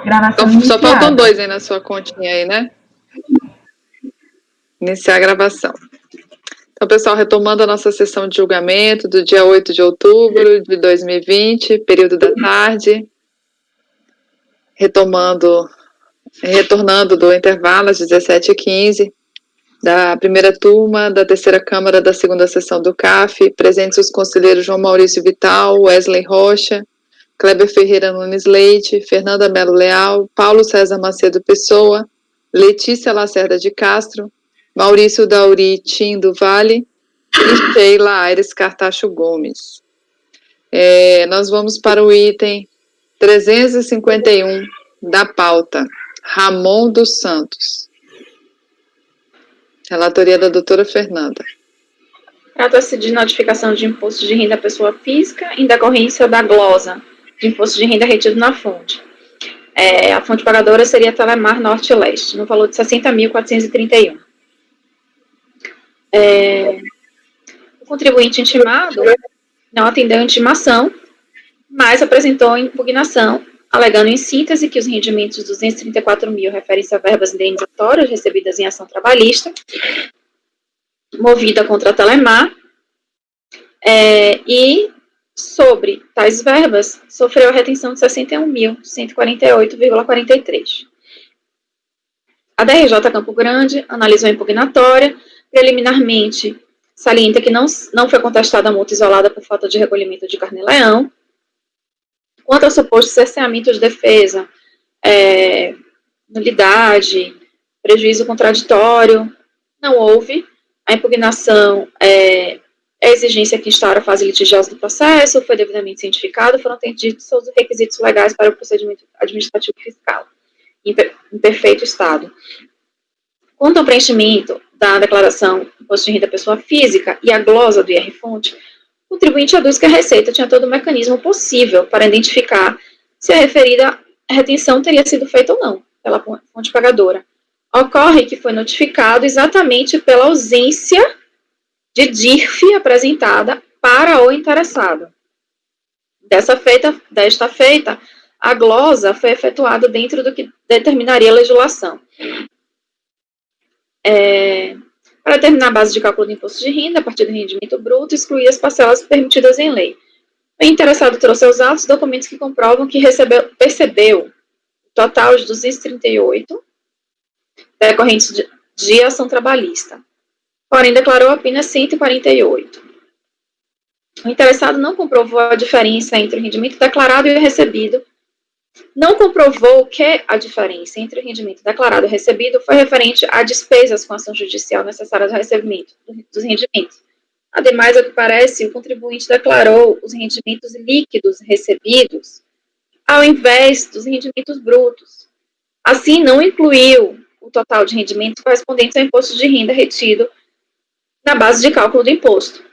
Gravação Só faltam iniciada. 2 aí na sua continha aí, né? Iniciar a gravação. Então, pessoal, retomando a nossa sessão de julgamento do dia 8 de outubro de 2020, período da tarde. Retornando do intervalo às 17h15, da primeira turma da terceira Câmara da segunda sessão do CAF, presentes os conselheiros João Maurício Vital, Wesley Rocha, Kleber Ferreira Nunes Leite, Fernanda Melo Leal, Paulo César Macedo Pessoa, Letícia Lacerda de Castro, Maurício Dauri Tim do Vale e Sheila Aires Cartacho Gomes. Nós vamos para o item 351 da pauta, Ramon dos Santos. Relatoria da doutora Fernanda. Trata-se de notificação de imposto de renda à pessoa física em decorrência da glosa de imposto de renda retido na fonte. A fonte pagadora seria Telemar Norte e Leste, no valor de 60.431. O contribuinte intimado não atendeu a intimação, mas apresentou impugnação, alegando em síntese que os rendimentos de 234 mil referem-se a verbas indenizatórias recebidas em ação trabalhista, movida contra a Telemar, e sobre tais verbas, sofreu a retenção de 61.148,43. A DRJ Campo Grande analisou a impugnatória, preliminarmente salienta que não foi contestada a multa isolada por falta de recolhimento de carnê-leão. Quanto ao suposto cerceamento de defesa, nulidade, prejuízo contraditório, não houve. A impugnação a exigência que instaura a fase litigiosa do processo foi devidamente cientificada, foram atendidos todos os requisitos legais para o procedimento administrativo fiscal, em perfeito estado. Quanto ao preenchimento da declaração de imposto de renda da pessoa física e a glosa do IR-fonte, o contribuinte aduz que a Receita tinha todo o mecanismo possível para identificar se a referida retenção teria sido feita ou não pela fonte pagadora. Ocorre que foi notificado exatamente pela ausência de DIRF apresentada para o interessado. Desta feita, a glosa foi efetuada dentro do que determinaria a legislação. Para determinar a base de cálculo do imposto de renda, a partir do rendimento bruto, excluir as parcelas permitidas em lei. O interessado trouxe aos autos documentos que comprovam que percebeu o total de 238 decorrentes de ação trabalhista, porém declarou apenas 148. O interessado não comprovou a diferença entre o rendimento declarado e o recebido, não comprovou que a diferença entre o rendimento declarado e recebido foi referente a despesas com ação judicial necessárias ao recebimento dos rendimentos. Ademais, ao que parece, o contribuinte declarou os rendimentos líquidos recebidos ao invés dos rendimentos brutos. Assim, não incluiu o total de rendimentos correspondentes ao imposto de renda retido na base de cálculo do imposto.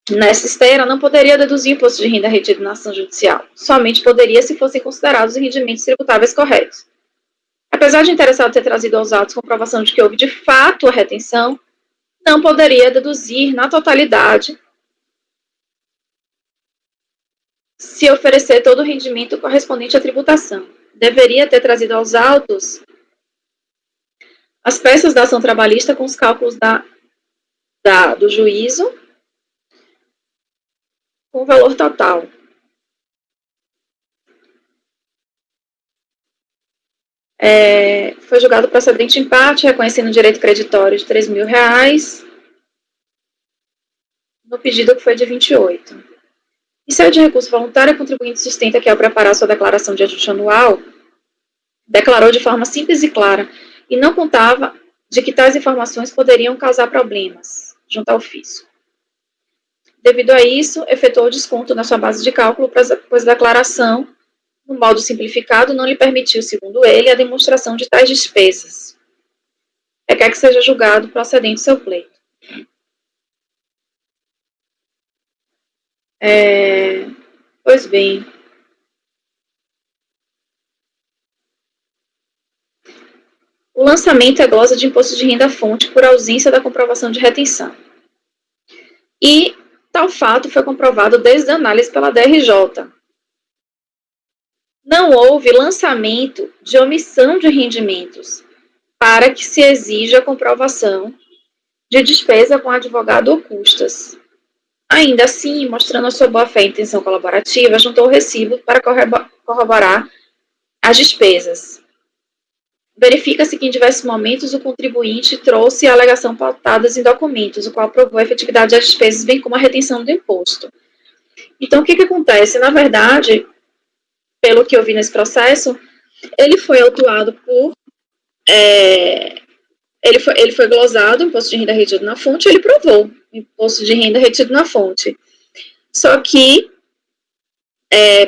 Nessa esteira, não poderia deduzir o imposto de renda retido na ação judicial. Somente poderia se fossem considerados os rendimentos tributáveis corretos. Apesar de o interessado ter trazido aos autos comprovação de que houve de fato a retenção, não poderia deduzir na totalidade se oferecer todo o rendimento correspondente à tributação. Deveria ter trazido aos autos as peças da ação trabalhista com os cálculos do juízo com o valor total. Foi julgado procedente empate, reconhecendo o direito creditório de R$3.000 no pedido que foi de 28. Em sede de recurso voluntário, o contribuinte sustenta que, ao preparar sua declaração de ajuste anual, declarou de forma simples e clara e não contava de que tais informações poderiam causar problemas junto ao fisco. Devido a isso, efetuou o desconto na sua base de cálculo, pois a declaração, no modo simplificado, não lhe permitiu, segundo ele, a demonstração de tais despesas. Requer que seja julgado procedente seu pleito. Pois bem. O lançamento é glosa de imposto de renda-fonte por ausência da comprovação de retenção. E tal fato foi comprovado desde a análise pela DRJ. não houve lançamento de omissão de rendimentos para que se exija a comprovação de despesa com advogado ou custas. Ainda assim, mostrando a sua boa-fé e intenção colaborativa, juntou o recibo para corroborar as despesas. Verifica-se que em diversos momentos o contribuinte trouxe a alegação pautadas em documentos, o qual provou a efetividade das despesas, bem como a retenção do imposto. Então, o que acontece? Na verdade, pelo que eu vi nesse processo, ele foi autuado por... Ele foi glosado, imposto de renda retido na fonte, ele provou imposto de renda retido na fonte. Só que,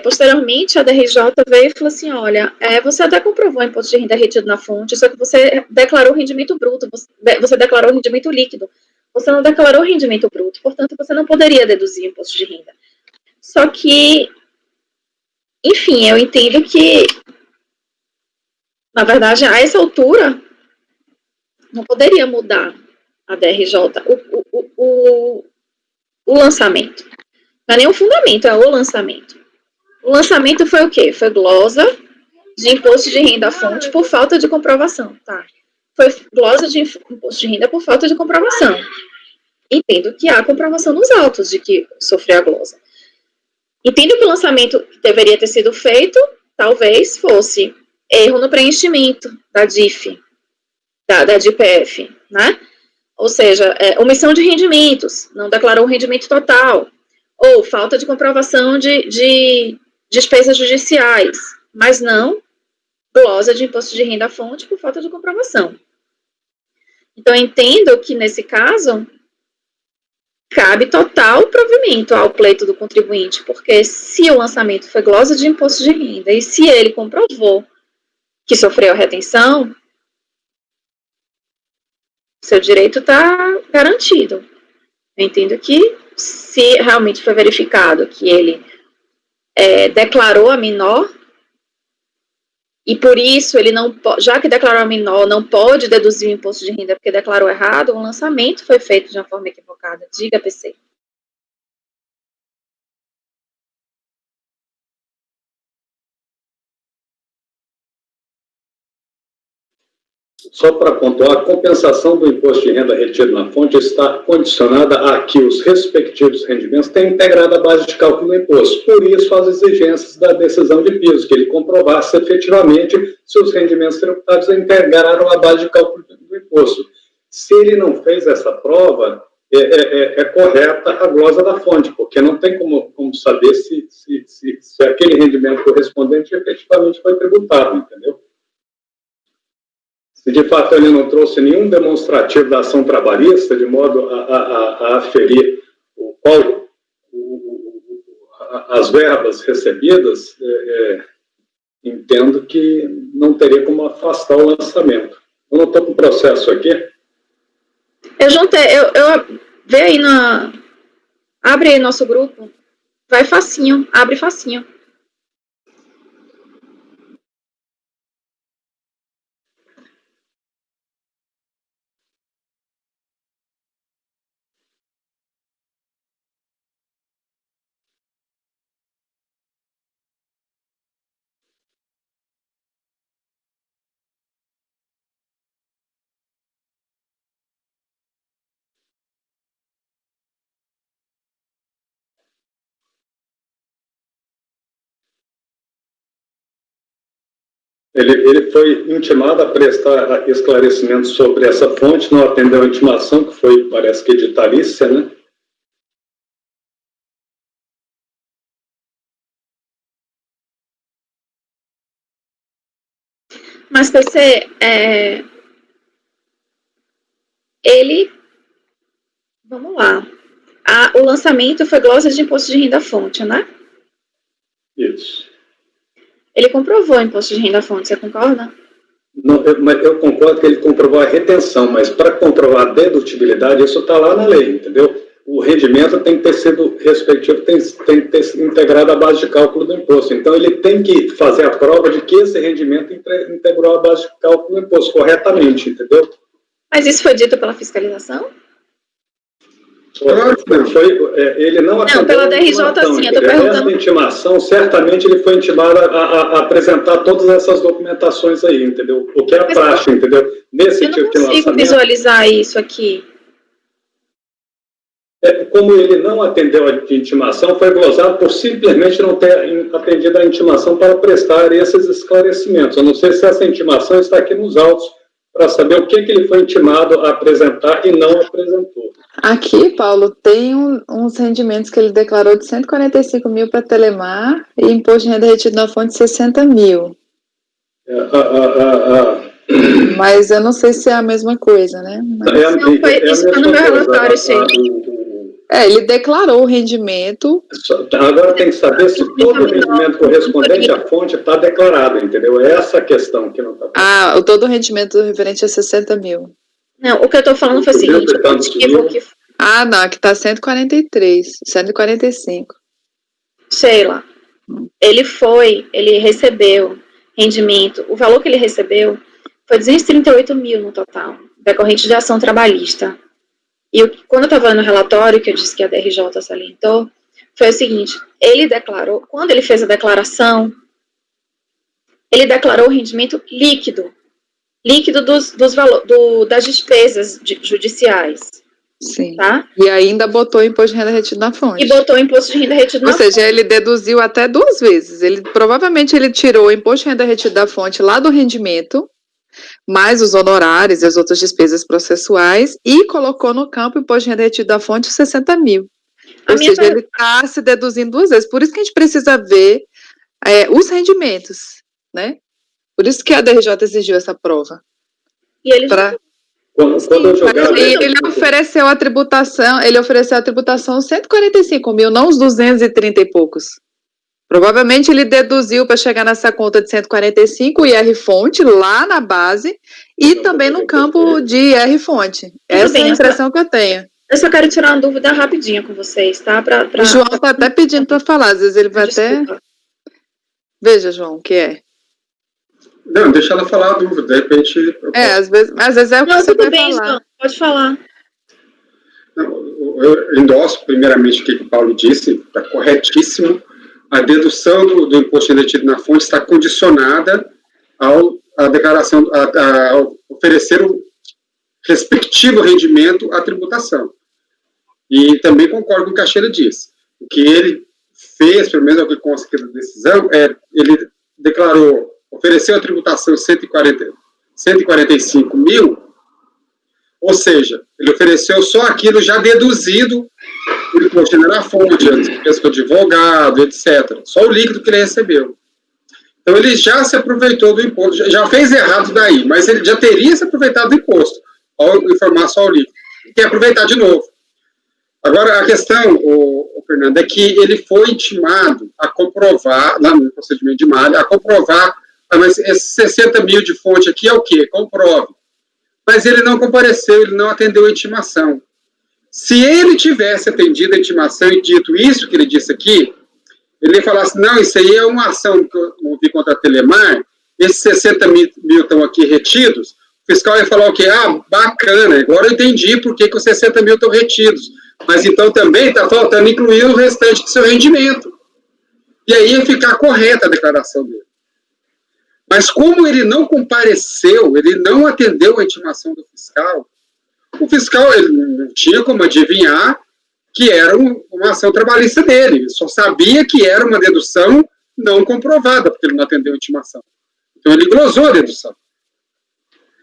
posteriormente, a DRJ veio e falou assim, olha, você até comprovou o imposto de renda retido na fonte, só que você declarou rendimento bruto, você declarou rendimento líquido, você não declarou rendimento bruto, portanto, você não poderia deduzir o imposto de renda. Só que, enfim, eu entendo que, na verdade, a essa altura, não poderia mudar a DRJ, o lançamento. Não é nem o fundamento, é o lançamento. O lançamento foi o quê? Foi glosa de imposto de renda à fonte por falta de comprovação. Tá? Foi glosa de imposto de renda por falta de comprovação. Entendo que há comprovação nos autos de que sofreu a glosa. Entendo que o lançamento que deveria ter sido feito, talvez fosse erro no preenchimento da DIF, da DIPF, né? Ou seja, omissão de rendimentos, não declarou o rendimento total, ou falta de comprovação de despesas judiciais, mas não glosa de imposto de renda à fonte por falta de comprovação. Então, eu entendo que, nesse caso, cabe total provimento ao pleito do contribuinte, porque se o lançamento foi glosa de imposto de renda, e se ele comprovou que sofreu a retenção, seu direito está garantido. Eu entendo que, se realmente foi verificado que ele declarou a menor, e por isso ele não já que declarou a menor, não pode deduzir o imposto de renda porque declarou errado, o lançamento foi feito de uma forma equivocada. Diga, PC. Só para pontuar, a compensação do imposto de renda retido na fonte está condicionada a que os respectivos rendimentos tenham integrado a base de cálculo do imposto. Por isso, as exigências da decisão de piso, que ele comprovasse efetivamente se os rendimentos tributados integraram a base de cálculo do imposto. Se ele não fez essa prova, é correta a glosa da fonte, porque não tem como saber se aquele rendimento correspondente efetivamente foi tributado, entendeu? Se de fato ele não trouxe nenhum demonstrativo da ação trabalhista, de modo a aferir as verbas recebidas, entendo que não teria como afastar o lançamento. Eu não estou com o processo aqui. Eu juntei, vê aí abre aí nosso grupo, vai facinho, abre facinho. Ele foi intimado a prestar esclarecimentos sobre essa fonte, não atendeu a intimação, que foi, parece que, editalícia, né? Mas, PC, ele... Vamos lá. O lançamento foi glosa de imposto de renda à fonte, né? Isso. Ele comprovou o imposto de renda à fonte, você concorda? Não, eu concordo que ele comprovou a retenção, mas para comprovar a dedutibilidade, isso está lá na lei, entendeu? O rendimento tem que ter sido respectivo, tem que ter integrado a base de cálculo do imposto. Então, ele tem que fazer a prova de que esse rendimento integrou a base de cálculo do imposto corretamente, entendeu? Mas isso foi dito pela fiscalização? Ele não atendeu. Não, pela DRJ sim, eu estou perguntando. Essa intimação, certamente ele foi intimado a apresentar todas essas documentações aí, entendeu? O que é a praxe, entendeu? Nesse tipo de lançamento. Eu não consigo visualizar isso aqui. Como ele não atendeu a intimação, foi glosado por simplesmente não ter atendido a intimação para prestar esses esclarecimentos. Eu não sei se essa intimação está aqui nos autos, para saber o que ele foi intimado a apresentar e não apresentou. Aqui, Paulo, tem uns rendimentos que ele declarou de 145 mil para Telemar e imposto de renda retido na fonte de 60 mil. Mas eu não sei se é a mesma coisa, né? Isso está no meu relatório, sim. Ele declarou o rendimento. Agora tem que saber se todo o rendimento correspondente à fonte está declarado, entendeu? É essa a questão que não está. Todo o rendimento referente a 60 mil. Não, o que eu estou falando foi o seguinte. Não, aqui está 143, 145. Sei lá. Ele recebeu rendimento, o valor que ele recebeu foi 238 mil no total, decorrente de ação trabalhista. E quando eu estava no relatório, que eu disse que a DRJ salientou, foi o seguinte, ele declarou, quando ele fez a declaração, ele declarou o rendimento líquido das despesas judiciais. Sim. Tá? E ainda botou o imposto de renda retido na fonte. E botou o imposto de renda retido na fonte. Ou seja, ele deduziu até 2 vezes. Provavelmente ele tirou o imposto de renda retido da fonte lá do rendimento, mais os honorários e as outras despesas processuais, e colocou no campo o imposto de renda retido da fonte 60 mil. Ou seja, ele está se deduzindo 2 vezes. Por isso que a gente precisa ver os rendimentos, né? Por isso que a DRJ exigiu essa prova. E ele ele ofereceu a tributação 145 mil, não os 230 e poucos. Provavelmente ele deduziu para chegar nessa conta de 145 IR fonte lá na base e também no campo de IR fonte. Essa é a impressão que eu tenho. Eu só quero tirar uma dúvida rapidinho com vocês, tá? O João está até pedindo para falar, às vezes ele vai até... Veja, João, o que é? Não, deixa ela falar a dúvida, de repente... às vezes é o que você vai falar. João, pode falar. Eu endosso primeiramente o que o Paulo disse, está corretíssimo. A dedução do imposto retido na fonte está condicionada à declaração, a oferecer o respectivo rendimento à tributação. E também concordo com o que a Sheila disse. O que ele fez, pelo menos é o que consta aqui da decisão, ele declarou, ofereceu a tributação 145 mil, ou seja, ele ofereceu só aquilo já deduzido do imposto na fonte, despesa com advogado, etc. Só o líquido que ele recebeu. Então, ele já se aproveitou do imposto, já fez errado daí, mas ele já teria se aproveitado do imposto, ao informar só o líquido. E quer aproveitar de novo. Agora, a questão, Fernando, é que ele foi intimado a comprovar, lá no procedimento de malha, a comprovar, mas esses 60 mil de fonte aqui é o quê? Comprove. Mas ele não compareceu, ele não atendeu a intimação. Se ele tivesse atendido a intimação e dito isso que ele disse aqui, ele ia falar assim, não, isso aí é uma ação que eu movi contra a Telemar, esses 60 mil estão aqui retidos, o fiscal ia falar o quê? Bacana, agora eu entendi por que os 60 mil estão retidos, mas então também está faltando incluir o restante do seu rendimento. E aí ia ficar correta a declaração dele. Mas como ele não compareceu, ele não atendeu a intimação do fiscal, o fiscal ele não tinha como adivinhar que era uma ação trabalhista dele, ele só sabia que era uma dedução não comprovada, porque ele não atendeu a intimação. Então ele glosou a dedução.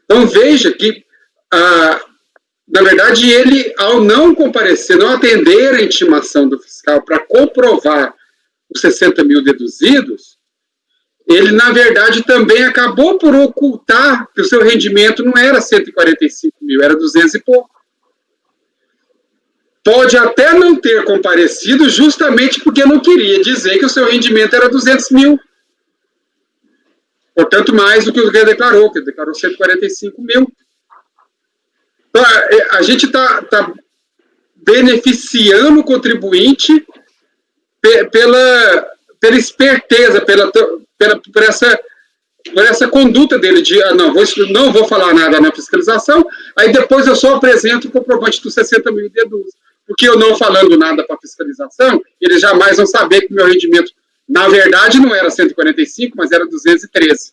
Então veja que, na verdade, ele, ao não comparecer, não atender a intimação do fiscal para comprovar os 60 mil deduzidos, ele, na verdade, também acabou por ocultar que o seu rendimento não era 145 mil, era 200 e pouco. Pode até não ter comparecido justamente porque não queria dizer que o seu rendimento era 200 mil. Portanto, mais do que ele declarou, que ele declarou 145 mil. Então, a gente está beneficiando o contribuinte pela esperteza, por essa conduta dele de, não vou falar nada na fiscalização, aí depois eu só apresento o comprovante dos 60 mil e deduz. porque eu não falando nada para a fiscalização, eles jamais vão saber que o meu rendimento, na verdade, não era 145, mas era 213.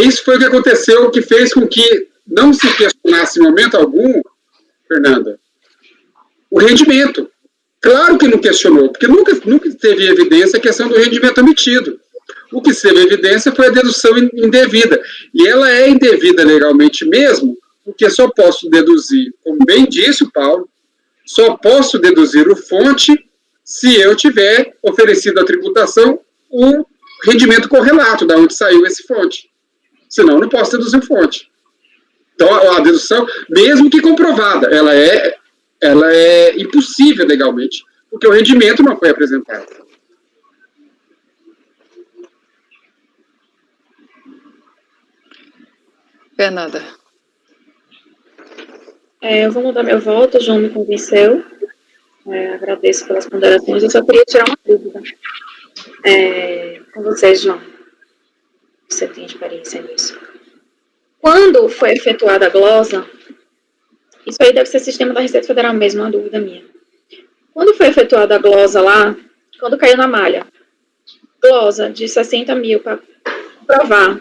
Isso foi o que aconteceu, que fez com que não se questionasse em momento algum, Fernanda, o rendimento. Claro que não questionou, porque nunca teve evidência a questão do rendimento omitido. O que teve evidência foi a dedução indevida. E ela é indevida legalmente mesmo, porque só posso deduzir, como bem disse o Paulo, só posso deduzir o fonte se eu tiver oferecido à tributação o rendimento correlato, da onde saiu esse fonte. Senão, não posso deduzir fonte. Então, a dedução, mesmo que comprovada, ela é impossível legalmente, porque o rendimento não foi apresentado. Fernanda. Eu vou mudar meu voto, o João me convenceu. Agradeço pelas ponderações. Eu só queria tirar uma dúvida com vocês, João. Você tem experiência nisso. Quando foi efetuada a glosa, isso aí deve ser sistema da Receita Federal mesmo, uma dúvida minha. Quando foi efetuada a glosa lá, quando caiu na malha, glosa de 60 mil para provar.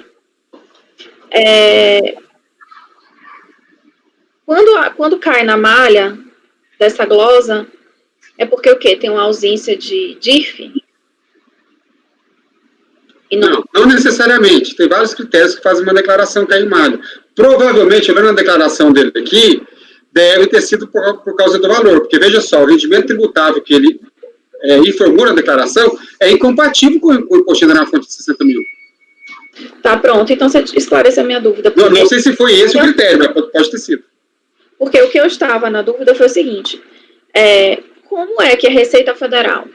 Quando cai na malha dessa glosa, é porque o quê? Tem uma ausência de DIRF? E não necessariamente. Tem vários critérios que fazem uma declaração cair em malha. Provavelmente, olhando a declaração dele aqui, deve ter sido por causa do valor. Porque, veja só, o rendimento tributável que ele informou na declaração é incompatível com o imposto na fonte de 60 mil. Tá, pronto. Então, você esclarece a minha dúvida. Não sei se foi esse o critério, mas pode ter sido. Porque o que eu estava na dúvida foi o seguinte, como é que a Receita Federal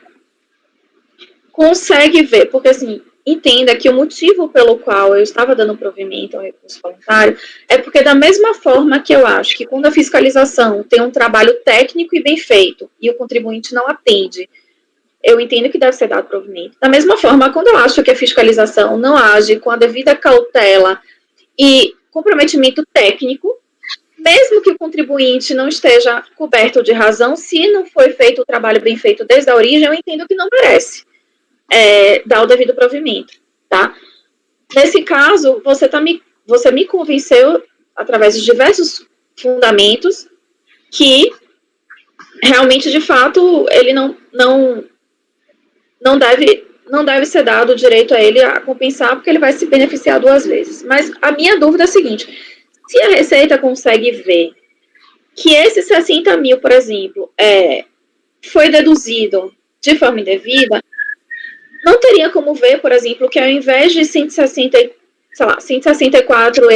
consegue ver, porque assim, entenda que o motivo pelo qual eu estava dando provimento ao recurso voluntário é porque da mesma forma que eu acho que quando a fiscalização tem um trabalho técnico e bem feito e o contribuinte não atende, eu entendo que deve ser dado provimento. Da mesma forma, quando eu acho que a fiscalização não age com a devida cautela e comprometimento técnico, mesmo que o contribuinte não esteja coberto de razão, se não foi feito o trabalho bem feito desde a origem, eu entendo que não merece dar o devido provimento, tá? Nesse caso, você me convenceu, através de diversos fundamentos, que realmente, de fato, ele não deve ser dado o direito a ele a compensar, porque ele vai se beneficiar duas vezes. Mas a minha dúvida é a seguinte, se a Receita consegue ver que esses 60 mil, por exemplo, foi deduzido de forma indevida, não teria como ver, por exemplo, que ao invés de 164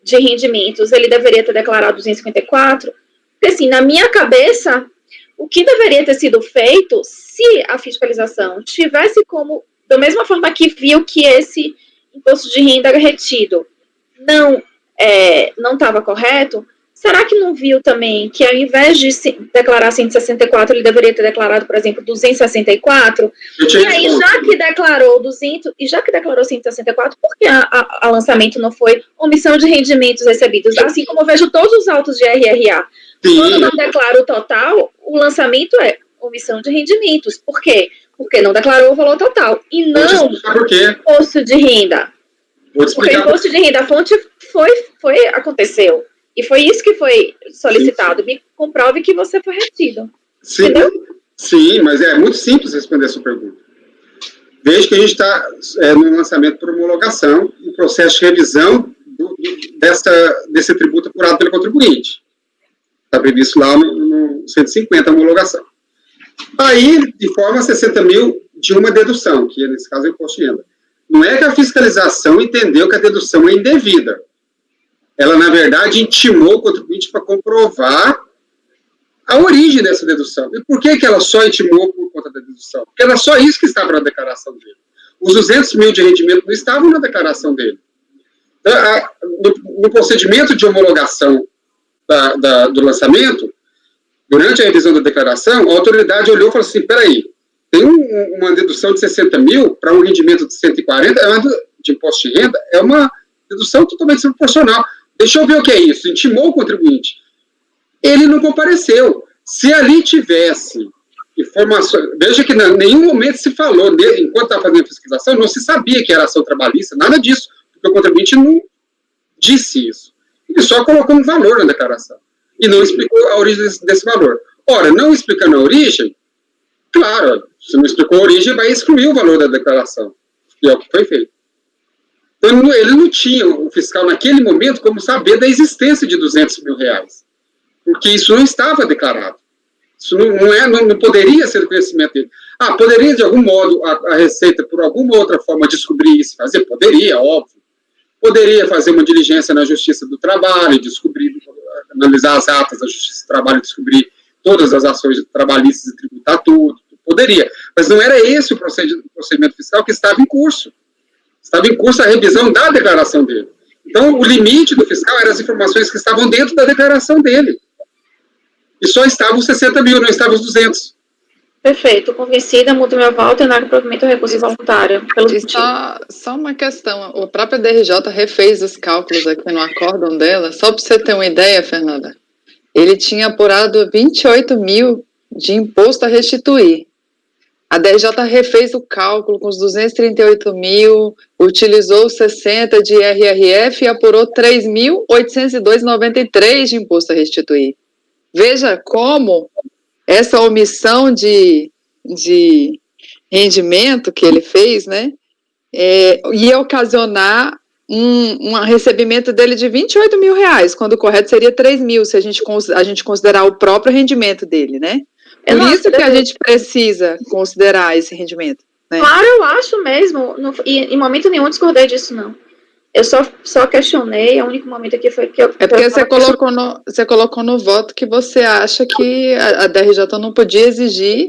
de rendimentos, ele deveria ter declarado 254? Porque, assim, na minha cabeça, o que deveria ter sido feito, se a fiscalização tivesse como, da mesma forma que viu que esse imposto de renda retido não estava correto, será que não viu também que ao invés de declarar 164, ele deveria ter declarado, por exemplo, 264? E aí, já que declarou 200, e já que declarou 164, por que a lançamento não foi omissão de rendimentos recebidos? Assim como eu vejo todos os autos de RRA. Sim. Quando não declara o total, o lançamento é omissão de rendimentos. Por quê? Porque não declarou o valor total. E não imposto de renda. Porque o imposto de renda, a fonte aconteceu. E foi isso que foi solicitado. Sim. Me comprove que você foi retido. Sim, entendeu? Sim, mas é muito simples responder a sua pergunta. Veja que a gente está no lançamento por homologação, no processo de revisão desse tributo apurado pelo contribuinte. Está previsto lá no 150 a homologação. Aí, de forma 60 mil de uma dedução, que nesse caso é o imposto de renda. Não é que a fiscalização entendeu que a dedução é indevida. Ela, na verdade, intimou o contribuinte para comprovar a origem dessa dedução. E por que ela só intimou por conta da dedução? Porque era só isso que estava na declaração dele. Os 200 mil de rendimento não estavam na declaração dele. No procedimento de homologação do lançamento, durante a revisão da declaração, a autoridade olhou e falou assim, peraí, tem uma dedução de 60 mil para um rendimento de 140, de imposto de renda, é uma dedução totalmente desproporcional. Deixa eu ver o que é isso. Intimou o contribuinte. Ele não compareceu. Se ali tivesse informações... Veja que em nenhum momento se falou, enquanto estava fazendo a fiscalização, não se sabia que era ação trabalhista, nada disso, porque o contribuinte não disse isso. Ele só colocou um valor na declaração e não explicou a origem desse valor. Ora, não explicando a origem, claro, se não explicou a origem, vai excluir o valor da declaração, que é o que foi feito. Então, ele não tinha, o fiscal, naquele momento, como saber da existência de R$200 mil, porque isso não estava declarado. Isso não poderia ser do conhecimento dele. Poderia, de algum modo, a Receita, por alguma outra forma, descobrir isso, fazer? Poderia, óbvio. Poderia fazer uma diligência na Justiça do Trabalho, descobrir, analisar as atas da Justiça do Trabalho, descobrir todas as ações trabalhistas e tributar tudo. Poderia. Mas não era esse o procedimento fiscal que estava em curso. Estava em curso a revisão da declaração dele. Então, o limite do fiscal eram as informações que estavam dentro da declaração dele. E só estavam os 60 mil, não estavam os 200. Perfeito. Convencida, mudo meu voto e nego provimento ao recurso voluntário. Pelo Só uma questão. O próprio DRJ refez os cálculos aqui no acórdão dela. Só para você ter uma ideia, Fernanda. Ele tinha apurado 28 mil de imposto a restituir. A DRJ refez o cálculo com os 238 mil, utilizou 60 de RRF e apurou 3.802,93 de imposto a restituir. Veja como essa omissão de rendimento que ele fez, né, ia ocasionar um recebimento dele de 28 mil reais, quando o correto seria 3 mil, se a gente considerar o próprio rendimento dele, né? Por isso que a gente precisa considerar esse rendimento, né? Claro, eu acho mesmo. E em momento nenhum discordei disso, não. Eu só questionei, o único momento aqui foi que eu... É porque você colocou no voto que você acha que a DRJ não podia exigir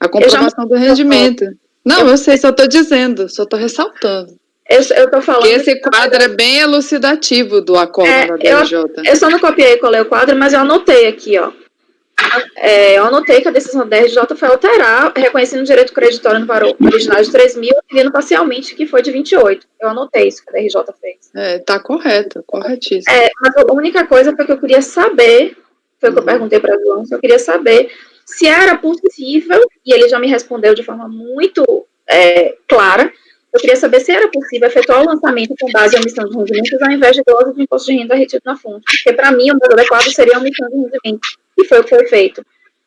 a comprovação do rendimento. Não, eu sei, só estou dizendo, só estou ressaltando. Eu estou falando... Que esse quadro é bem elucidativo do acórdão da DRJ. Eu só não copiei e colei o quadro, mas eu anotei aqui, ó. Eu anotei que a decisão da DRJ foi alterar, reconhecendo o direito creditório no valor original de 3 mil, e pacialmente que foi de 28. Eu anotei isso que a DRJ fez. Tá correto, corretíssimo. Mas a única coisa foi que eu queria saber, foi o que eu perguntei para o João, eu queria saber se era possível, e ele já me respondeu de forma muito clara, eu queria saber se era possível efetuar o lançamento com base em omissão de rendimentos ao invés de dose de imposto de renda retido na fonte, porque para mim o mais adequado seria a omissão de rendimentos. E foi o que foi feito.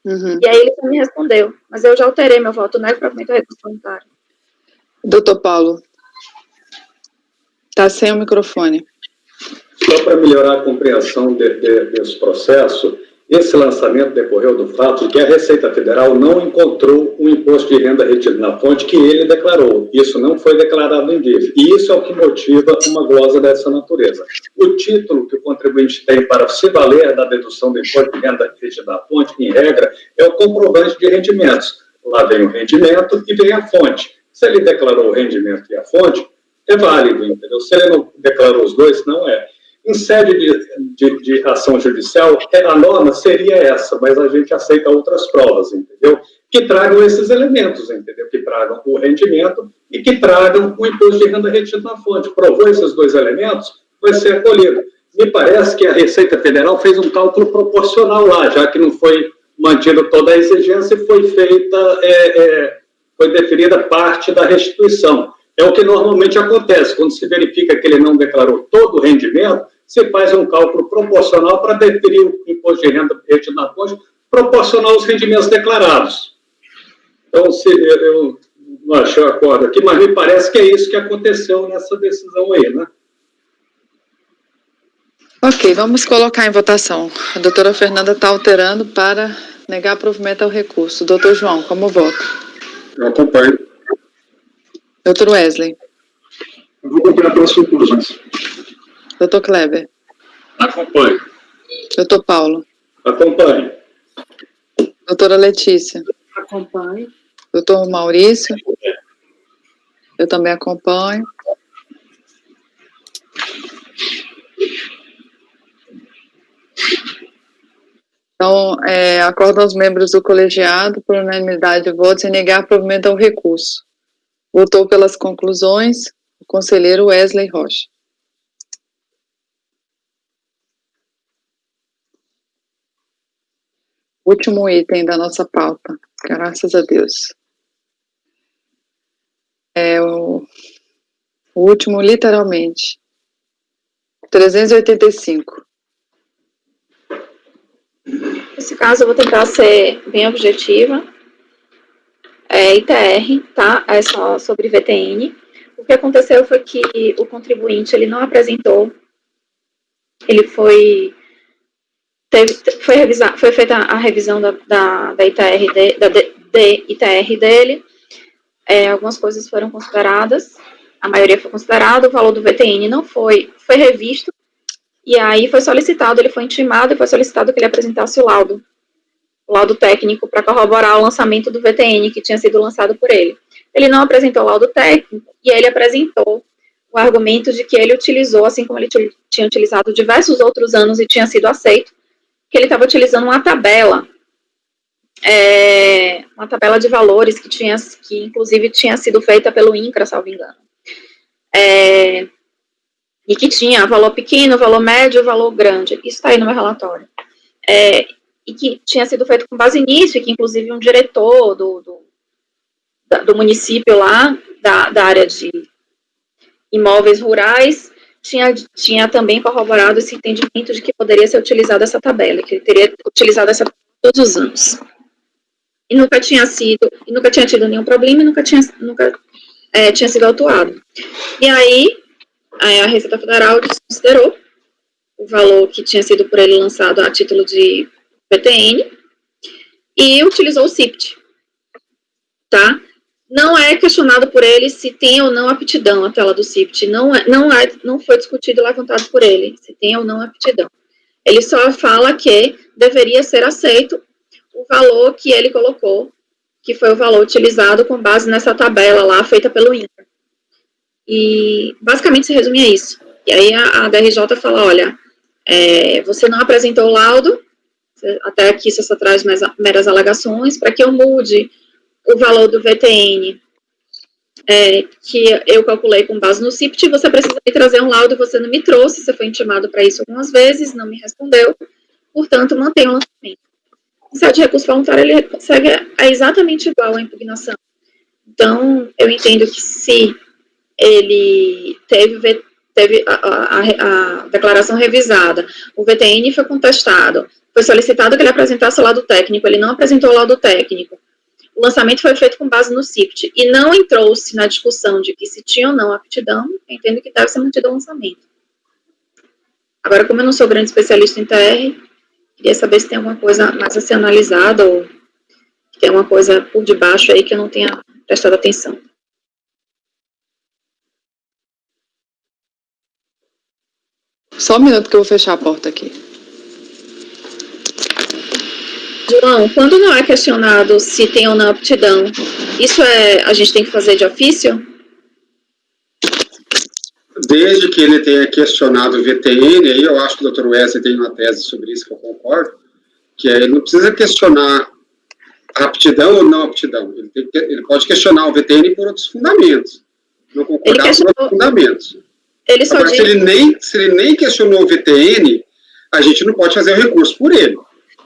E aí ele me respondeu. Mas eu já alterei meu voto, nego provimento ao recurso voluntário. Doutor Paulo. Está sem o microfone. Só para melhorar a compreensão desse processo, esse lançamento decorreu do fato de que a Receita Federal não encontrou o imposto de renda retido na fonte que ele declarou. Isso não foi declarado em DIF. E isso é o que motiva uma glosa dessa natureza. O título que o contribuinte tem para se valer da dedução do imposto de renda retido na fonte, em regra, é o comprovante de rendimentos. Lá vem o rendimento e vem a fonte. Se ele declarou o rendimento e a fonte, é válido, entendeu? Se ele não declarou os dois, não é. Em sede de ação judicial, a norma seria essa, mas a gente aceita outras provas, entendeu? Que tragam esses elementos, entendeu? Que tragam o rendimento e que tragam o imposto de renda retido na fonte. Provou esses dois elementos, vai ser acolhido. Me parece que a Receita Federal fez um cálculo proporcional lá, já que não foi mantida toda a exigência e foi feita, foi deferida parte da restituição. É o que normalmente acontece, quando se verifica que ele não declarou todo o rendimento, se faz um cálculo proporcional para deferir o imposto de renda retido na fonte, proporcional aos rendimentos declarados. Então, eu não achei o acordo aqui, mas me parece que é isso que aconteceu nessa decisão aí, né? Ok, vamos colocar em votação. A doutora Fernanda está alterando para negar provimento ao recurso. Doutor João, como voto? Eu acompanho. Doutor Wesley. Eu vou acompanhar pelas conclusões. Doutor Kleber. Acompanho. Doutor Paulo. Acompanho. Doutora Letícia. Acompanho. Doutor Maurício. Eu também acompanho. Então, acordo aos membros do colegiado, por unanimidade de votos, em negar provimento ao recurso. Votou pelas conclusões o conselheiro Wesley Rocha. último item da nossa pauta, graças a Deus. É o último, literalmente. 385. Nesse caso, eu vou tentar ser bem objetiva. ITR, tá? É só sobre VTN. O que aconteceu foi que o contribuinte, ele não apresentou, ele foi feita a revisão da ITR, da DITR dele, algumas coisas foram consideradas, a maioria foi considerada, o valor do VTN não foi revisto, e aí foi solicitado, ele foi intimado e foi solicitado que ele apresentasse o laudo técnico para corroborar o lançamento do VTN que tinha sido lançado por ele. Ele não apresentou o laudo técnico e ele apresentou o argumento de que ele utilizou, assim como ele tinha utilizado diversos outros anos e tinha sido aceito, que ele estava utilizando uma tabela de valores que inclusive tinha sido feita pelo INCRA, salvo engano. E que tinha valor pequeno, valor médio, valor grande. Isso está aí no meu relatório. E que tinha sido feito com base nisso, e que inclusive um diretor do município lá, da área de imóveis rurais, tinha também corroborado esse entendimento de que poderia ser utilizada essa tabela, que ele teria utilizado essa tabela todos os anos. E nunca tinha tido nenhum problema, e nunca tinha sido autuado. E aí, a Receita Federal desconsiderou o valor que tinha sido por ele lançado a título de VTN e utilizou o CIPT, tá? Não é questionado por ele se tem ou não aptidão a tela do CIPT, não foi discutido e levantado por ele se tem ou não aptidão. Ele só fala que deveria ser aceito o valor que ele colocou, que foi o valor utilizado com base nessa tabela lá, feita pelo INCRA. E basicamente se resume a isso. E aí a DRJ fala, olha, você não apresentou o laudo, até aqui você só traz meras alegações, para que eu mude o valor do VTN que eu calculei com base no CIPT, você precisa me trazer um laudo, você não me trouxe, você foi intimado para isso algumas vezes, não me respondeu, portanto, mantém o lançamento. O iniciado de recurso voluntário, ele segue exatamente igual à impugnação. Então, eu entendo que se ele teve a declaração revisada, o VTN foi contestado, foi solicitado que ele apresentasse o laudo técnico, ele não apresentou o laudo técnico, o lançamento foi feito com base no CIPT e não entrou-se na discussão de que se tinha ou não aptidão, eu entendo que deve ser mantido o lançamento. Agora, como eu não sou grande especialista em TR, queria saber se tem alguma coisa mais a ser analisada ou tem alguma coisa por debaixo aí que eu não tenha prestado atenção. Só um minuto que eu vou fechar a porta aqui. João, quando não é questionado se tem ou não aptidão, isso a gente tem que fazer de ofício? Desde que ele tenha questionado o VTN, aí eu acho que o Dr. Wesley tem uma tese sobre isso que eu concordo, que ele não precisa questionar a aptidão ou não aptidão, ele pode questionar o VTN por outros fundamentos, não concordar por outros fundamentos. Ele só agora, se ele nem questionou o VTN, a gente não pode fazer o recurso por ele.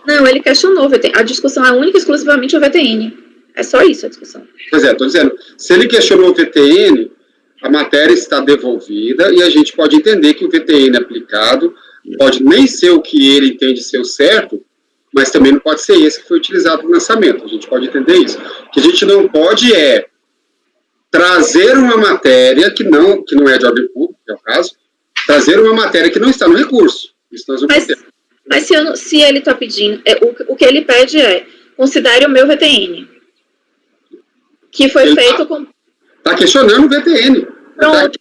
Não, ele questionou o VTN. A discussão é única e exclusivamente o VTN. É só isso a discussão. Pois é, estou dizendo, se ele questionou o VTN, a matéria está devolvida e a gente pode entender que o VTN aplicado pode nem ser o que ele entende ser o certo, mas também não pode ser esse que foi utilizado no lançamento. A gente pode entender isso. O que a gente não pode é trazer uma matéria que não é de ordem pública, que é o caso, trazer uma matéria que não está no recurso. Isso nós não podemos. Mas se ele está pedindo, o que ele pede é, considere o meu VTN, que foi feito com... Está questionando o VTN. Pronto,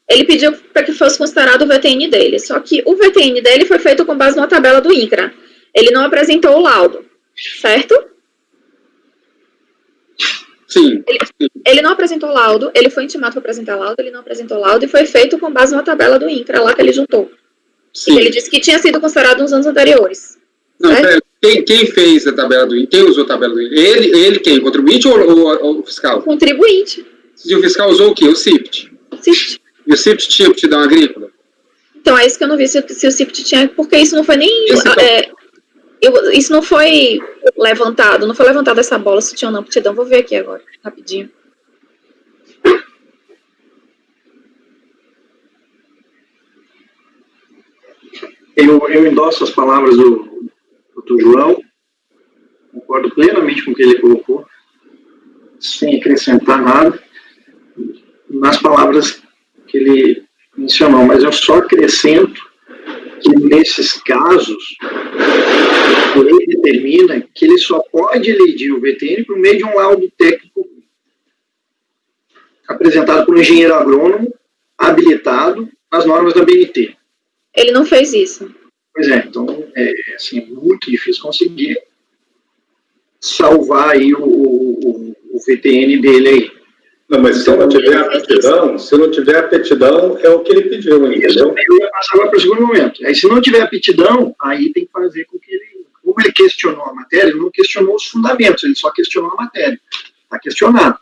ele pediu para que fosse considerado o VTN dele, só que o VTN dele foi feito com base numa tabela do INCRA. Ele não apresentou o laudo, certo? Sim. Ele não apresentou o laudo, ele foi intimado para apresentar o laudo, ele não apresentou o laudo e foi feito com base numa tabela do INCRA lá que ele juntou. Sim. Ele disse que tinha sido considerado nos anos anteriores. Não, pera, quem fez a tabela do INCRA? Quem usou a tabela do INCRA? Ele quem? O contribuinte ou o fiscal? O contribuinte. E o fiscal usou o quê? O CIPT. CIPT. E o CIPT tinha aptidão agrícola? Então, é isso que eu não vi se o CIPT tinha, porque isso não foi nem... Isso não foi levantado, não foi levantada essa bola, se tinha ou não aptidão. Vou ver aqui agora, rapidinho. Eu endosso as palavras do Dr. João, concordo plenamente com o que ele colocou, sem acrescentar nada nas palavras que ele mencionou, mas eu só acrescento que nesses casos a lei determina que ele só pode eleger o VTN por meio de um laudo técnico apresentado por um engenheiro agrônomo habilitado nas normas da BNT. Ele não fez isso. Pois é, então é assim, muito difícil conseguir salvar aí o VTN dele aí. Não, mas se não tiver aptidão, é o que ele pediu, entendeu? Eu ia passar agora para o segundo momento. Aí, se não tiver aptidão, aí tem que fazer com que ele... Como ele questionou a matéria, ele não questionou os fundamentos, ele só questionou a matéria. Está questionado.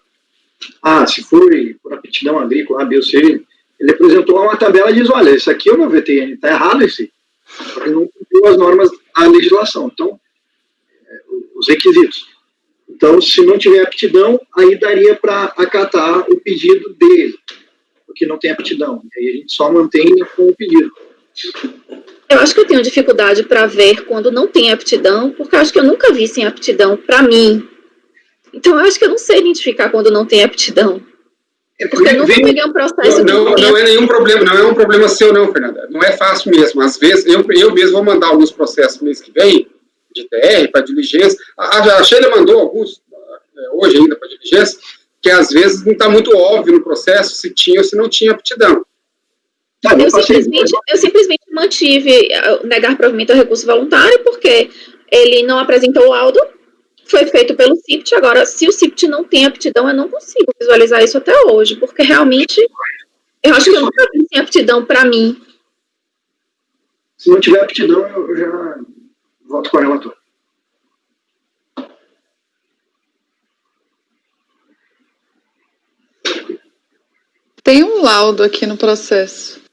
Se foi por aptidão agrícola, A, B ou C, ele apresentou uma tabela e diz, olha, isso aqui é o meu VTN, está errado esse. Só que não cumpriu as normas da legislação. Então, os requisitos. Então, se não tiver aptidão, aí daria para acatar o pedido dele, porque não tem aptidão. Aí a gente só mantém com o pedido. Eu acho que eu tenho dificuldade para ver quando não tem aptidão, porque eu acho que eu nunca vi sem aptidão para mim. Então, eu acho que eu não sei identificar quando não tem aptidão. Porque eu nunca peguei um processo... Não é nenhum problema, não é um problema seu não, Fernanda. Não é fácil mesmo. Às vezes, eu mesmo vou mandar alguns processos mês que vem, de TR, para diligência. A Sheila mandou alguns, hoje ainda, para diligência, que às vezes não está muito óbvio no processo se tinha ou se não tinha aptidão. Eu simplesmente mantive negar provimento ao recurso voluntário, porque ele não apresentou o laudo, foi feito pelo CIPT. Agora, se o CIPT não tem aptidão, eu não consigo visualizar isso até hoje, porque realmente, eu acho que eu nunca vi sem aptidão para mim. Se não tiver aptidão, eu já volto com a relatora. Tem um laudo aqui no processo.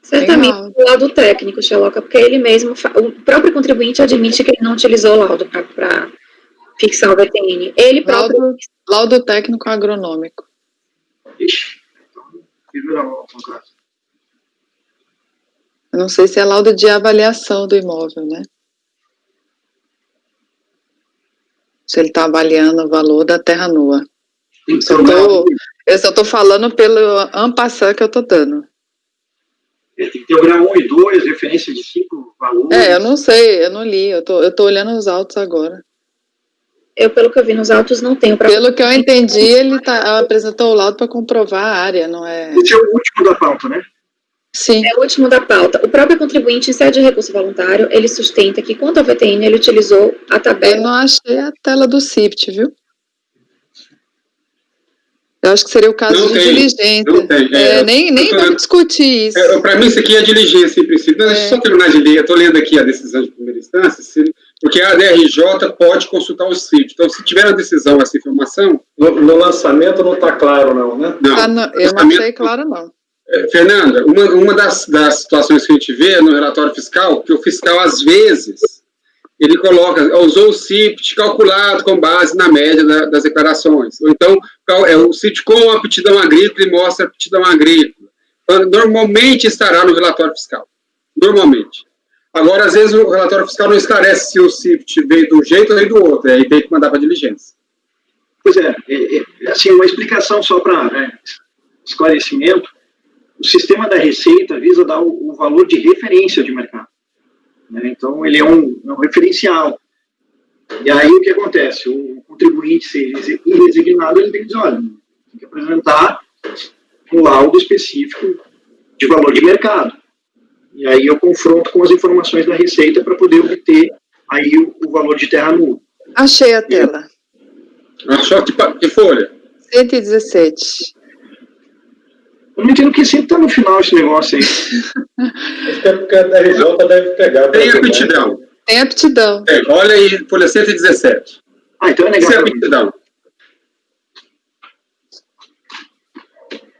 Certamente o laudo técnico, Xeloca, porque ele mesmo, o próprio contribuinte admite que ele não utilizou o laudo para fixar o VTN. Ele próprio... Laudo técnico agronômico. Ixi, então, Eu não sei se é laudo de avaliação do imóvel, né? Se ele está avaliando o valor da terra nua. Eu só estou falando pelo ampassã que eu estou dando. Tem que ter o grau 1 e 2, referência de 5 valores. Eu não sei, eu não li, eu tô olhando os autos agora. Pelo que eu vi nos autos, não tenho. Pelo que eu entendi, ele apresentou o laudo para comprovar a área, não é? Esse é o último da pauta, né? Sim. É o último da pauta. O próprio contribuinte, em sede de recurso voluntário, ele sustenta que, quanto ao VTN, ele utilizou a tabela... Eu não achei a tela do CIPT, viu? Eu acho que seria o caso de diligência. Não tem. Nem vamos discutir isso. Para mim, isso aqui é diligência, em princípio. Deixa eu só terminar de ler. Eu estou lendo aqui a decisão de primeira instância, porque a DRJ pode consultar o CIPT. Então, se tiver a decisão, essa informação... No lançamento não está claro, não, né? Não, eu não achei claro, não. Fernanda, uma das situações que a gente vê no relatório fiscal, que o fiscal, às vezes, ele coloca, usou o CIPT calculado com base na média das declarações. Ou então, o CIPT com aptidão agrícola e mostra aptidão agrícola. Normalmente estará no relatório fiscal. Normalmente. Agora, às vezes, o relatório fiscal não esclarece se o CIPT veio de um jeito ou veio do outro. Aí tem que mandar para diligência. Pois assim, uma explicação só para esclarecimento. O sistema da Receita visa dar o valor de referência de mercado. Né? Então, ele é um referencial. E aí, o que acontece? O contribuinte ser irresignado, ele tem que dizer, olha, tem que apresentar um laudo específico de valor de mercado. E aí eu confronto com as informações da Receita para poder obter aí o valor de terra nua. Achei a tela. Achou que folha? 117. Eu não entendo porque sempre está no final esse negócio aí. Acho que é porque a DRJ deve pegar. Tem aptidão. Tem aptidão. Olha aí, folha 117. Então é Isso é negativo. aptidão.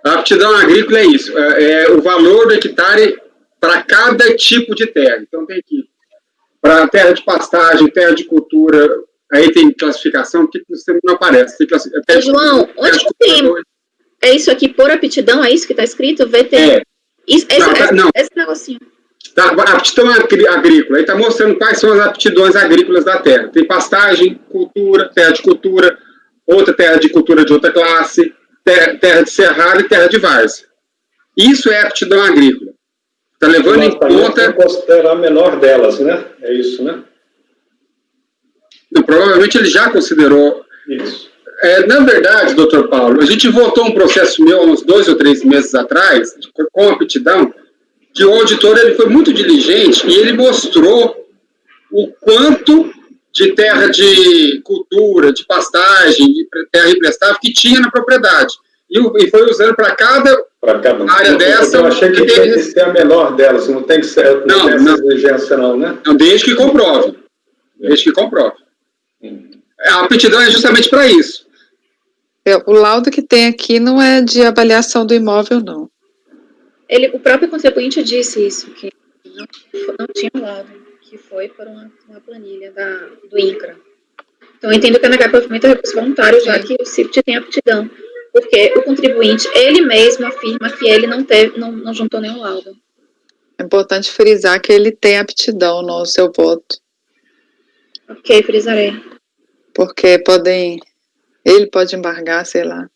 A aptidão agrícola é isso, é o valor do hectare para cada tipo de terra. Então tem aqui, para terra de pastagem, terra de cultura, aí tem classificação, que sempre não aparece. Tem João, onde que tem? É isso aqui, por aptidão, é isso que está escrito? VT? Não. Esse negocinho. Tá, aptidão agrícola, aí está mostrando quais são as aptidões agrícolas da terra. Tem pastagem, cultura, terra de cultura, outra terra de cultura de outra classe, terra de cerrado e terra de várzea. Isso é aptidão agrícola. Está levando em conta... considerar a menor delas, né? É isso, né? Não, provavelmente ele já considerou... Isso. Na verdade, doutor Paulo, a gente votou um processo meu há uns 2 ou 3 meses atrás, com aptidão, que o auditor ele foi muito diligente e ele mostrou o quanto de terra de cultura, de pastagem, de terra emprestável que tinha na propriedade. E foi usando para cada área dessa... Eu achei que tem que ser a menor delas, não tem que ser não, essa exigência não, né? Não, desde que comprove. Desde que comprove. A aptidão é justamente para isso. O laudo que tem aqui não é de avaliação do imóvel, não. O próprio contribuinte disse isso, que não tinha um laudo, que foi por uma planilha do INCRA. Então, eu entendo que a negar provimento é recurso voluntário, já que o CIPT tem aptidão, porque o contribuinte, ele mesmo afirma que ele não juntou nenhum laudo. É importante frisar que ele tem aptidão no seu voto. Ok, frisarei. Porque ele pode embargar, sei lá.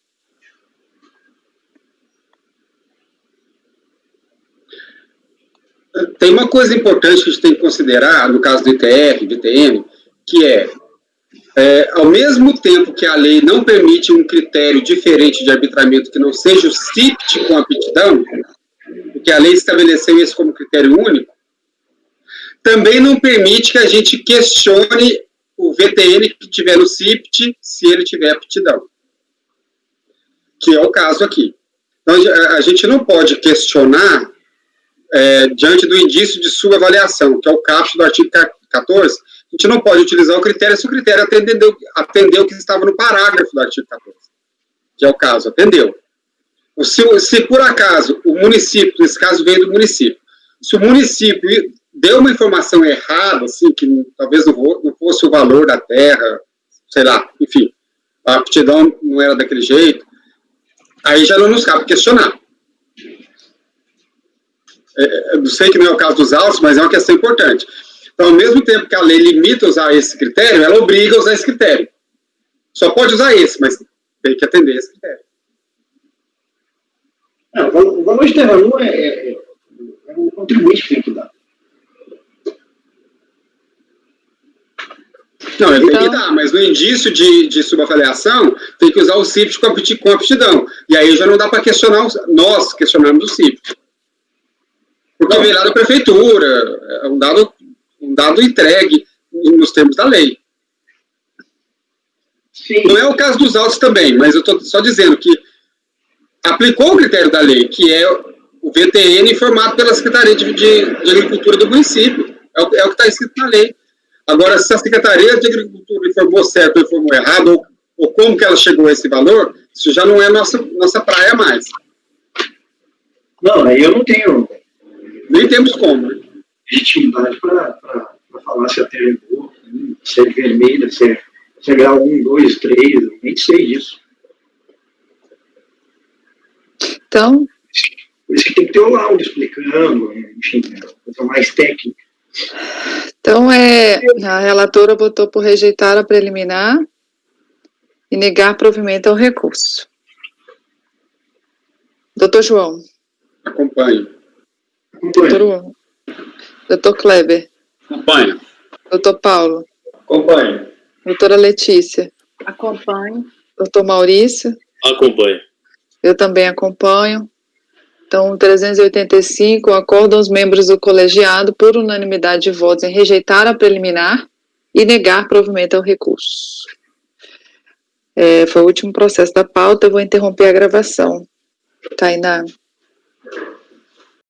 Tem uma coisa importante que a gente tem que considerar, no caso do ITR, do ITM, que ao mesmo tempo que a lei não permite um critério diferente de arbitramento que não seja o CIPT com aptidão, porque a lei estabeleceu isso como critério único, também não permite que a gente questione o VTN que tiver no CIPT se ele tiver aptidão, que é o caso aqui. Então, a gente não pode questionar diante do indício de subavaliação, que é o caput do artigo 14, a gente não pode utilizar o critério se o critério atendeu o que estava no parágrafo do artigo 14, que é o caso, atendeu. Se por acaso o município, nesse caso veio do município, se o município deu uma informação errada, assim, que talvez não fosse o valor da terra, sei lá, enfim, a aptidão não era daquele jeito, aí já não nos cabe questionar. Eu sei que não é o caso dos autos, mas é uma questão importante. Então, ao mesmo tempo que a lei limita usar esse critério, ela obriga a usar esse critério. Só pode usar esse, mas tem que atender esse critério. O valor de terra nua é o contribuinte que tem que dar. Não, ele tem que dar, mas no indício de subavaliação, tem que usar o CIPT com aptidão. E aí já não dá para questionar, nós questionamos o CIPT. Porque veio lá da prefeitura, é um dado entregue nos termos da lei. Sim. Não é o caso dos autos também, mas eu estou só dizendo que aplicou o critério da lei, que é o VTN informado pela Secretaria de Agricultura do município. É o que está escrito na lei. Agora, se a Secretaria de Agricultura informou certo ou informou errado, ou como que ela chegou a esse valor, isso já não é nossa praia mais. Não, aí eu não tenho... Nem temos como, né? Legitimidade para falar se a terra é boa, se é vermelha, se é grau 1, 2, 3, eu nem sei disso. Então... Por isso que tem que ter o laudo explicando, enfim, coisa mais técnica. Então, a relatora votou por rejeitar a preliminar e negar provimento ao recurso. Doutor João. Acompanho. Doutor Kleber. Acompanho. Doutor Paulo. Acompanho. Doutora Letícia. Acompanho. Doutor Maurício. Acompanho. Eu também acompanho. Então, 385, acordam os membros do colegiado por unanimidade de votos em rejeitar a preliminar e negar provimento ao recurso. Foi o último processo da pauta, eu vou interromper a gravação. Tainá.